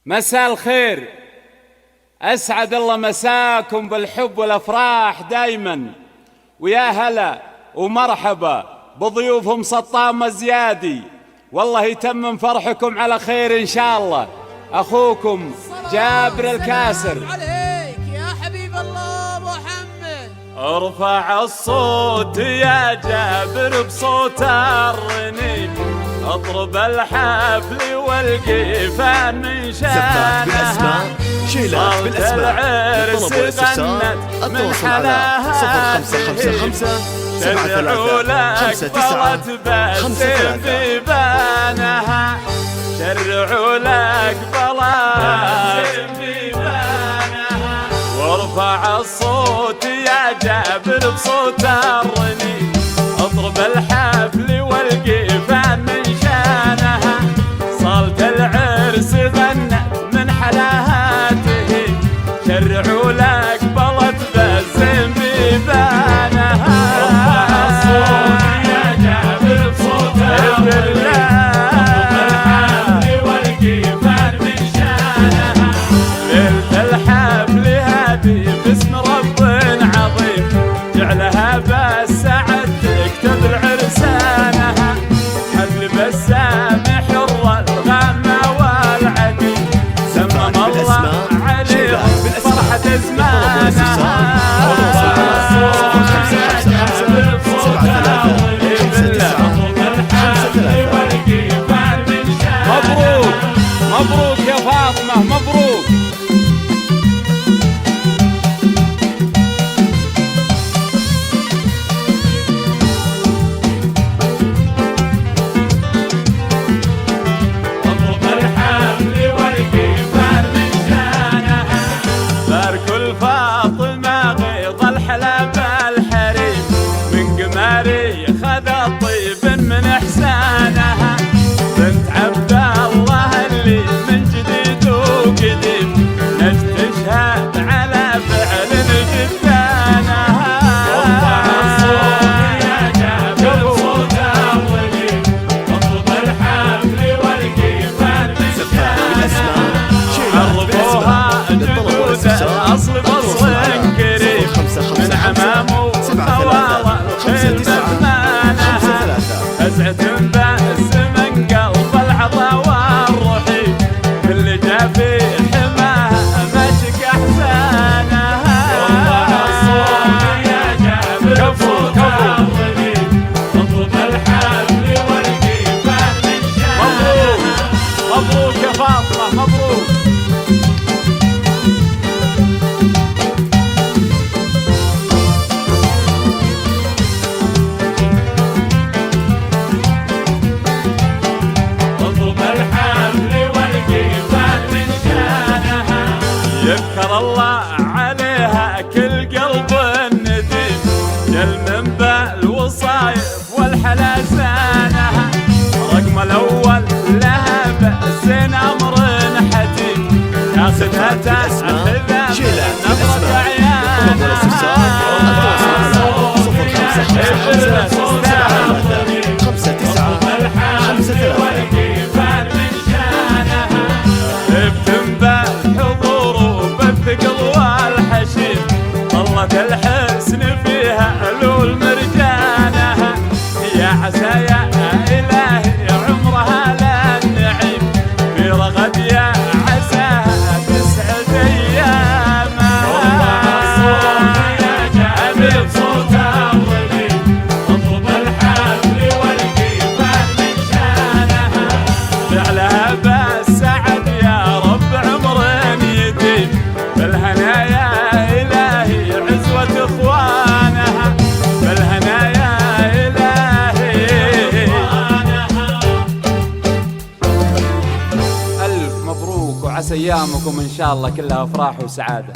مساء الخير، أسعد الله مساكم بالحب والأفراح دايما، ويا هلا ومرحبا بضيوفهم سطام الزيادي، والله يتمم فرحكم على خير إن شاء الله. أخوكم جابر الكاسر. عليك يا حبيب الله محمد. ارفع الصوت يا جابر بصوت الرنين، اضرب الحفل والقيفان من شانها، شيلات بالاسماء العرس غنت من حلاها، 0555 شرعوا لك بلت بسم بيبانها، شرعوا لك بلت بيبانها، وارفع الصوت يا جابر بصوت الرنين، اضرب الحفل والقيفان من شانها، صالة العرس غنت من حلاهاته، شرعوا لك بلت بسم بيبانها، ارفع الصوت يا جابر بصوت الرنين، اضرب الحفل والقيفان من شانها، ليلة الحفل هذه باسم رب عظيم، جعلها بالسعد تكتب العرسانها، حفل بسام حر الغامة والعديد، سمم الله عليهم فرحة زمانها، مبروك مبروك يا فاطمة، مبروك. فاطمة غيض الحلا بالحريم، من قماري خذ الطيب من إحسانها، بنت عبد الله اللي من جديد وقديم، نجد تشهد على فعل جدانها، رفع الصوت يا جابر بصوت الرنين، اضرب الحفل والقيفان من شانها، عرفوها جدود الأصل بصل كريم، من عمامه خوال الخيل مزمانها، فزعة بأس من قلب العطا والرحيم، كل جا في حماها مشك أحسانها، رفع الصوت يا جابر بصوت الرنين، اضرب الحفل والقيفان من شانها. مبروك مبروك يا فاطمة، مبروك. يذكر الله عليها كل قلب نديم، جل من بالوصايف والحلا زانها، رقم الأول لها بأسين أمر حتيم، ياخذها تأخذها نظرة عيانها، طلت الحسن فيها ألول مرجانها، يا عسى يا إلهي عمرها للنعيم، في رغد يا عساها تسعد أيامها، رفع الصوت يا جابر بصوت الرنين، اضرب الحفل والقيفان من شانها، جعلها بالسعد يا رب عمر يديم، بالهنايا اخوانها، بالهنايا الهي. الف مبروك، وعسى ايامكم ان شاء الله كلها افراح وسعاده.